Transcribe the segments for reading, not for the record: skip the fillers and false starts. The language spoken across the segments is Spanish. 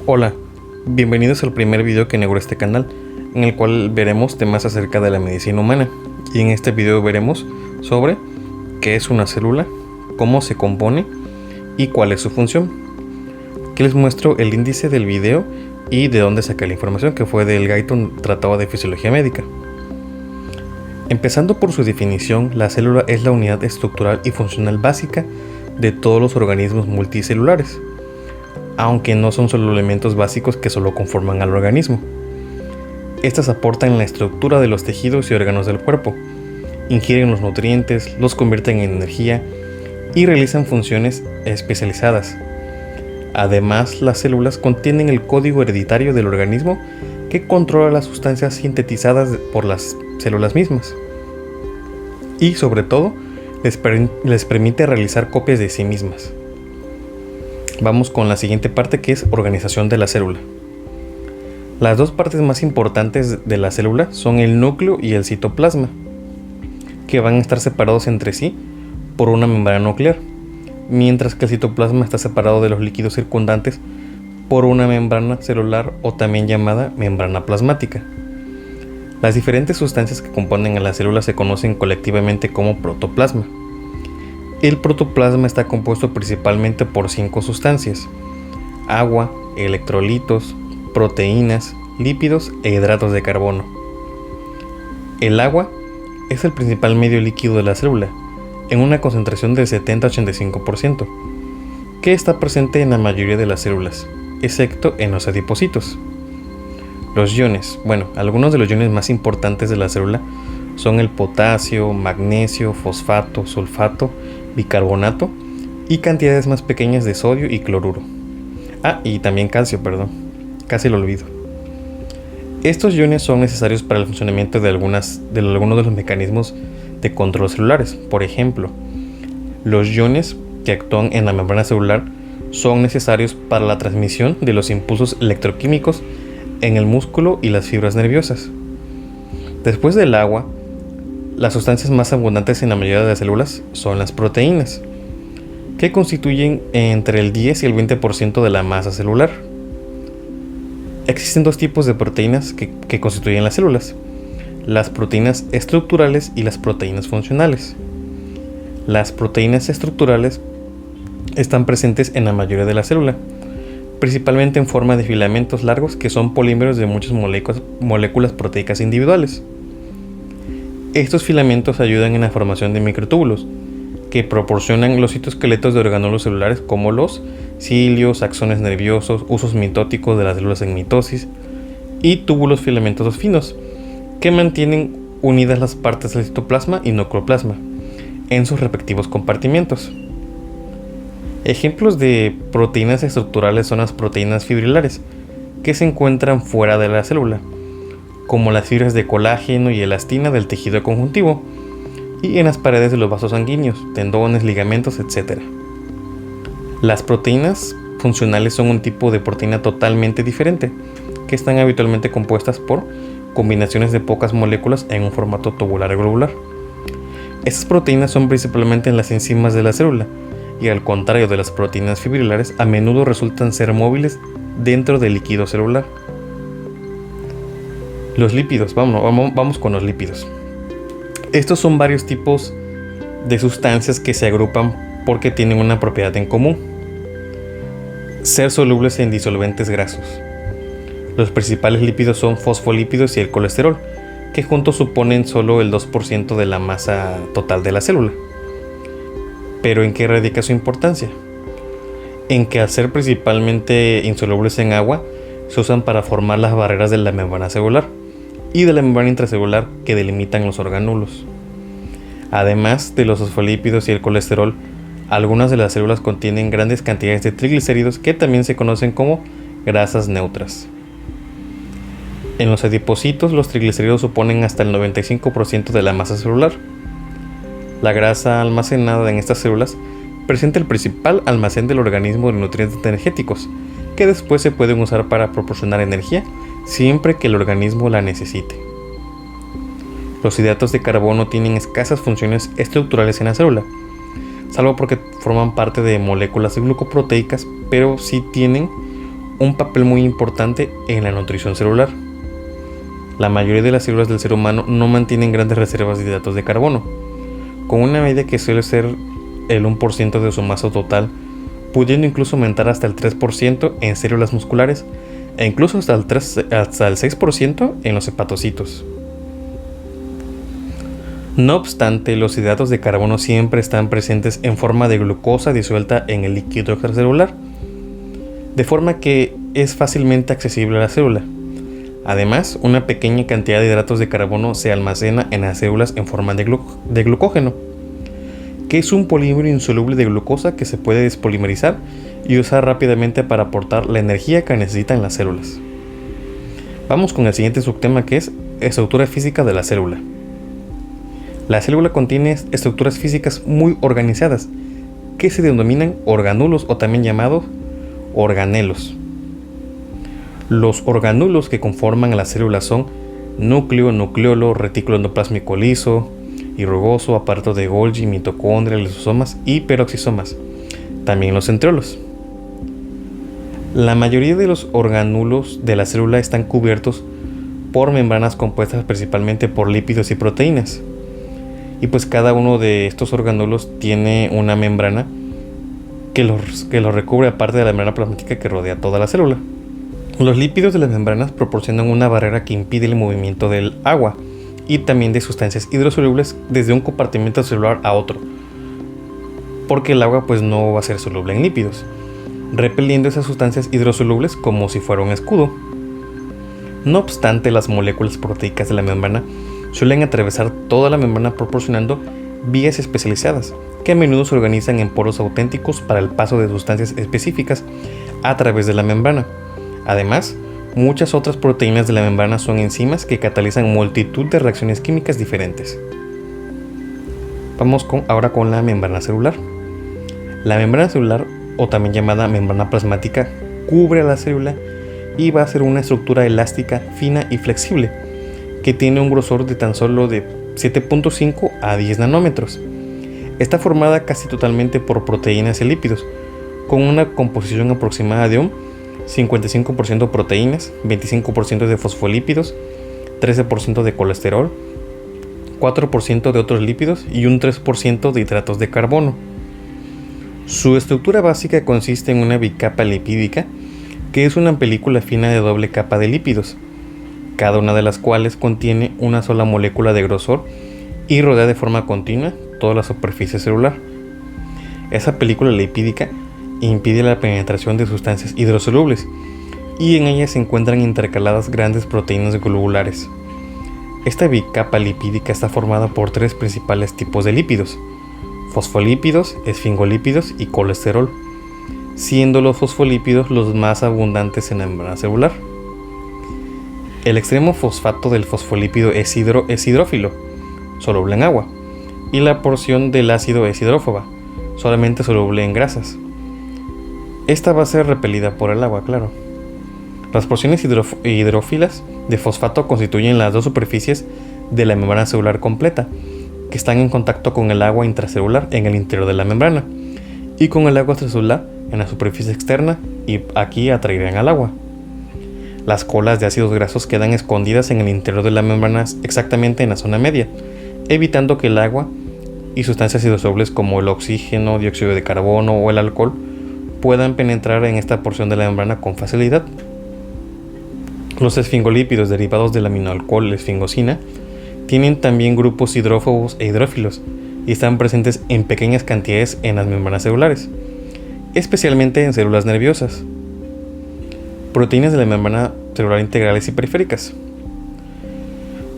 Hola, bienvenidos al primer video que inaugura este canal, en el cual veremos temas acerca de la medicina humana. Y en este video veremos sobre qué es una célula, cómo se compone y cuál es su función. Aquí les muestro el índice del video y de dónde saqué la información, que fue del Guyton Tratado de Fisiología Médica. Empezando por su definición, la célula es la unidad estructural y funcional básica de todos los organismos multicelulares, aunque no son solo elementos básicos que solo conforman al organismo. Estas aportan la estructura de los tejidos y órganos del cuerpo, ingieren los nutrientes, los convierten en energía y realizan funciones especializadas. Además, las células contienen el código hereditario del organismo que controla las sustancias sintetizadas por las células mismas. Y sobre todo, les permite realizar copias de sí mismas. Vamos con la siguiente parte, que es organización de la célula. Las dos partes más importantes de la célula son el núcleo y el citoplasma, que van a estar separados entre sí por una membrana nuclear, mientras que el citoplasma está separado de los líquidos circundantes por una membrana celular, o también llamada membrana plasmática. Las diferentes sustancias que componen a la célula se conocen colectivamente como protoplasma. El protoplasma está compuesto principalmente por 5 sustancias: agua, electrolitos, proteínas, lípidos e hidratos de carbono. El agua es el principal medio líquido de la célula, en una concentración del 70-85%, que está presente en la mayoría de las células, excepto en los adipocitos. Los iones, algunos de los iones más importantes de la célula son el potasio, magnesio, fosfato, sulfato, bicarbonato y cantidades más pequeñas de sodio y cloruro. Y también calcio, casi lo olvido. Estos iones son necesarios para el funcionamiento de algunos de los mecanismos de control celulares. Por ejemplo, los iones que actúan en la membrana celular son necesarios para la transmisión de los impulsos electroquímicos en el músculo y las fibras nerviosas. Después del agua, las sustancias más abundantes en la mayoría de las células son las proteínas, que constituyen entre el 10 y el 20% de la masa celular. Existen dos tipos de proteínas que constituyen las células: las proteínas estructurales y las proteínas funcionales. Las proteínas estructurales están presentes en la mayoría de la célula, principalmente en forma de filamentos largos que son polímeros de muchas moléculas proteicas individuales. Estos filamentos ayudan en la formación de microtúbulos, que proporcionan los citoesqueletos de orgánulos celulares como los cilios, axones nerviosos, usos mitóticos de las células en mitosis, y túbulos filamentosos finos, que mantienen unidas las partes del citoplasma y nucleoplasma en sus respectivos compartimientos. Ejemplos de proteínas estructurales son las proteínas fibrilares, que se encuentran fuera de la célula, como las fibras de colágeno y elastina del tejido conjuntivo, y en las paredes de los vasos sanguíneos, tendones, ligamentos, etc. Las proteínas funcionales son un tipo de proteína totalmente diferente, que están habitualmente compuestas por combinaciones de pocas moléculas en un formato tubular globular. Estas proteínas son principalmente en las enzimas de la célula, y al contrario de las proteínas fibrilares, a menudo resultan ser móviles dentro del líquido celular. Los lípidos, vamos con los lípidos. Estos son varios tipos de sustancias que se agrupan porque tienen una propiedad en común: ser solubles en disolventes grasos. Los principales lípidos son fosfolípidos y el colesterol, que juntos suponen solo el 2% de la masa total de la célula. ¿Pero en qué radica su importancia? En que, al ser principalmente insolubles en agua, se usan para formar las barreras de la membrana celular y de la membrana intracelular que delimitan los orgánulos. Además de los fosfolípidos y el colesterol, algunas de las células contienen grandes cantidades de triglicéridos, que también se conocen como grasas neutras. En los adipocitos, los triglicéridos suponen hasta el 95% de la masa celular. La grasa almacenada en estas células presenta el principal almacén del organismo de nutrientes energéticos, que después se pueden usar para proporcionar energía siempre que el organismo la necesite. Los hidratos de carbono tienen escasas funciones estructurales en la célula, salvo porque forman parte de moléculas glucoproteicas, pero sí tienen un papel muy importante en la nutrición celular. La mayoría de las células del ser humano no mantienen grandes reservas de hidratos de carbono, con una media que suele ser el 1% de su masa total, pudiendo incluso aumentar hasta el 3% en células musculares e incluso hasta el 6% en los hepatocitos. No obstante, los hidratos de carbono siempre están presentes en forma de glucosa disuelta en el líquido extracelular, de forma que es fácilmente accesible a la célula. Además, una pequeña cantidad de hidratos de carbono se almacena en las células en forma de glucógeno, que es un polímero insoluble de glucosa que se puede despolimerizar y usar rápidamente para aportar la energía que necesitan las células. Vamos con el siguiente subtema, que es estructura física de la célula. La célula contiene estructuras físicas muy organizadas, que se denominan organulos o también llamados organelos. Los organulos que conforman a la célula son núcleo, nucleolo, retículo endoplásmico liso y rugoso, aparato de Golgi, mitocondria, lisosomas y peroxisomas, también los centriolos. La mayoría de los organulos de la célula están cubiertos por membranas compuestas principalmente por lípidos y proteínas. Y pues cada uno de estos organulos tiene una membrana que los recubre, aparte de la membrana plasmática que rodea toda la célula. Los lípidos de las membranas proporcionan una barrera que impide el movimiento del agua y también de sustancias hidrosolubles desde un compartimento celular a otro, porque el agua pues no va a ser soluble en lípidos, repeliendo esas sustancias hidrosolubles como si fuera un escudo. No obstante, las moléculas proteicas de la membrana suelen atravesar toda la membrana proporcionando vías especializadas que a menudo se organizan en poros auténticos para el paso de sustancias específicas a través de la membrana. Además, muchas otras proteínas de la membrana son enzimas que catalizan multitud de reacciones químicas diferentes. Vamos ahora con la membrana celular. La membrana celular, o también llamada membrana plasmática, cubre a la célula y va a ser una estructura elástica, fina y flexible, que tiene un grosor de tan solo de 7.5 a 10 nanómetros. Está formada casi totalmente por proteínas y lípidos, con una composición aproximada de un 55% proteínas, 25% de fosfolípidos, 13% de colesterol, 4% de otros lípidos y un 3% de hidratos de carbono. Su estructura básica consiste en una bicapa lipídica, que es una película fina de doble capa de lípidos, cada una de las cuales contiene una sola molécula de grosor y rodea de forma continua toda la superficie celular. Esa película lipídica impide la penetración de sustancias hidrosolubles y en ella se encuentran intercaladas grandes proteínas globulares. Esta bicapa lipídica está formada por tres principales tipos de lípidos: fosfolípidos, esfingolípidos y colesterol, siendo los fosfolípidos los más abundantes en la membrana celular. El extremo fosfato del fosfolípido es hidrófilo, soluble en agua, y la porción del ácido es hidrófoba, solamente soluble en grasas. Esta va a ser repelida por el agua, claro. Las porciones hidrófilas de fosfato constituyen las dos superficies de la membrana celular completa, que están en contacto con el agua intracelular en el interior de la membrana y con el agua extracelular en la superficie externa, y aquí atraerán al agua. Las colas de ácidos grasos quedan escondidas en el interior de la membrana, exactamente en la zona media, evitando que el agua y sustancias hidrosolubles como el oxígeno, dióxido de carbono o el alcohol puedan penetrar en esta porción de la membrana con facilidad. Los esfingolípidos derivados del aminoalcohol esfingosina tienen también grupos hidrófobos e hidrófilos y están presentes en pequeñas cantidades en las membranas celulares, especialmente en células nerviosas. Proteínas de la membrana celular integrales y periféricas.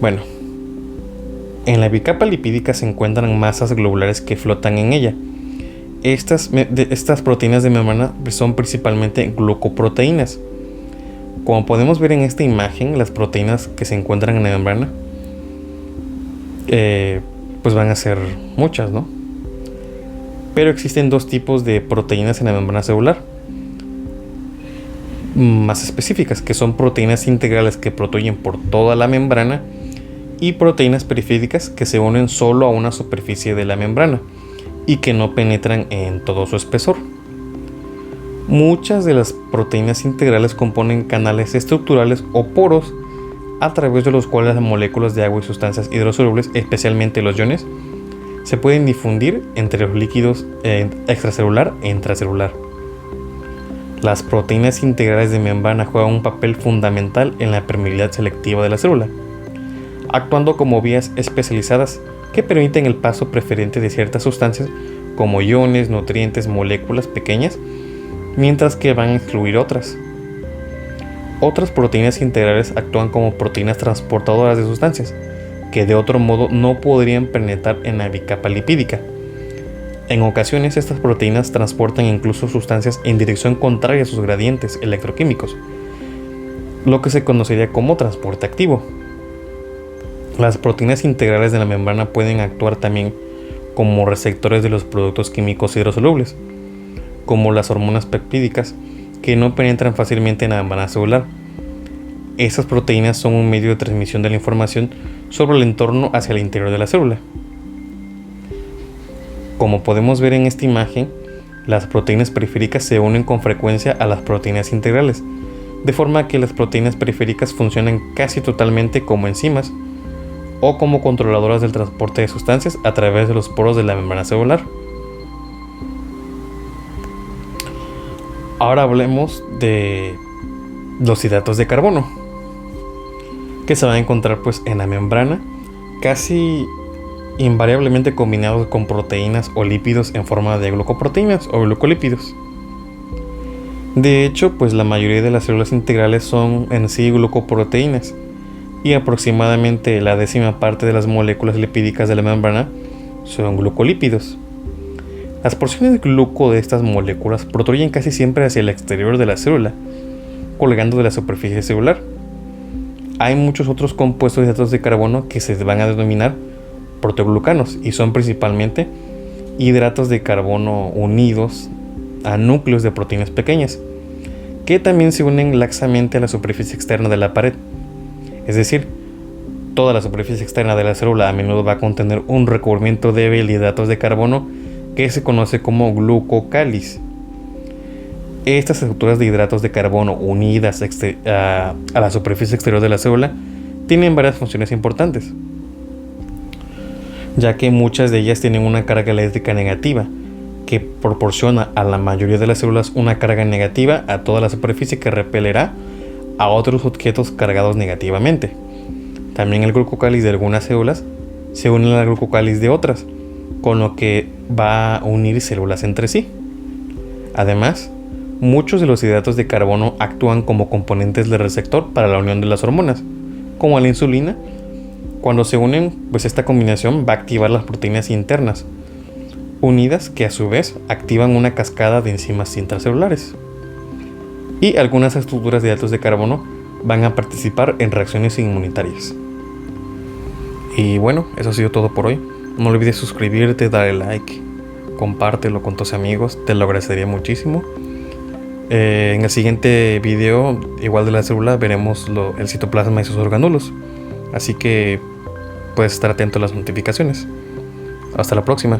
Bueno, en la bicapa lipídica se encuentran masas globulares que flotan en ella. Estas proteínas de membrana son principalmente glucoproteínas. Como podemos ver en esta imagen, las proteínas que se encuentran en la membrana pues van a ser muchas, ¿no? Pero existen dos tipos de proteínas en la membrana celular más específicas, que son proteínas integrales que protegen por toda la membrana y proteínas periféricas que se unen solo a una superficie de la membrana y que no penetran en todo su espesor. Muchas de las proteínas integrales componen canales estructurales o poros a través de los cuales las moléculas de agua y sustancias hidrosolubles, especialmente los iones, se pueden difundir entre los líquidos extracelular e intracelular. Las proteínas integrales de membrana juegan un papel fundamental en la permeabilidad selectiva de la célula, actuando como vías especializadas que permiten el paso preferente de ciertas sustancias como iones, nutrientes, moléculas pequeñas, mientras que van a excluir otras. Otras proteínas integrales actúan como proteínas transportadoras de sustancias, que de otro modo no podrían penetrar en la bicapa lipídica. En ocasiones estas proteínas transportan incluso sustancias en dirección contraria a sus gradientes electroquímicos, lo que se conocería como transporte activo. Las proteínas integrales de la membrana pueden actuar también como receptores de los productos químicos hidrosolubles, como las hormonas peptídicas, que no penetran fácilmente en la membrana celular. Estas proteínas son un medio de transmisión de la información sobre el entorno hacia el interior de la célula. Como podemos ver en esta imagen, las proteínas periféricas se unen con frecuencia a las proteínas integrales, de forma que las proteínas periféricas funcionan casi totalmente como enzimas o como controladoras del transporte de sustancias a través de los poros de la membrana celular. Ahora hablemos de los hidratos de carbono, que se van a encontrar en la membrana, casi invariablemente combinados con proteínas o lípidos en forma de glucoproteínas o glucolípidos. De hecho, la mayoría de las células integrales son en sí glucoproteínas, y aproximadamente la 10ª parte de las moléculas lipídicas de la membrana son glucolípidos. Las porciones de gluco de estas moléculas protruyen casi siempre hacia el exterior de la célula, colgando de la superficie celular. Hay muchos otros compuestos de hidratos de carbono que se van a denominar proteoglucanos y son principalmente hidratos de carbono unidos a núcleos de proteínas pequeñas, que también se unen laxamente a la superficie externa de la pared. Es decir, toda la superficie externa de la célula a menudo va a contener un recubrimiento débil de hidratos de carbono que se conoce como glucocáliz. Estas estructuras de hidratos de carbono unidas a la superficie exterior de la célula tienen varias funciones importantes, ya que muchas de ellas tienen una carga eléctrica negativa que proporciona a la mayoría de las células una carga negativa a toda la superficie que repelerá a otros objetos cargados negativamente. También el glucocáliz de algunas células se une al glucocáliz de otras, con lo que va a unir células entre sí. Además, muchos de los hidratos de carbono actúan como componentes de receptor para la unión de las hormonas, como la insulina. Cuando se unen, esta combinación va a activar las proteínas internas unidas, que a su vez activan una cascada de enzimas intracelulares. Y algunas estructuras de hidratos de carbono van a participar en reacciones inmunitarias. Y bueno, eso ha sido todo por hoy. No olvides suscribirte, darle like, compártelo con tus amigos, te lo agradecería muchísimo. En el siguiente video, igual de la célula, veremos el citoplasma y sus orgánulos. Así que puedes estar atento a las notificaciones. Hasta la próxima.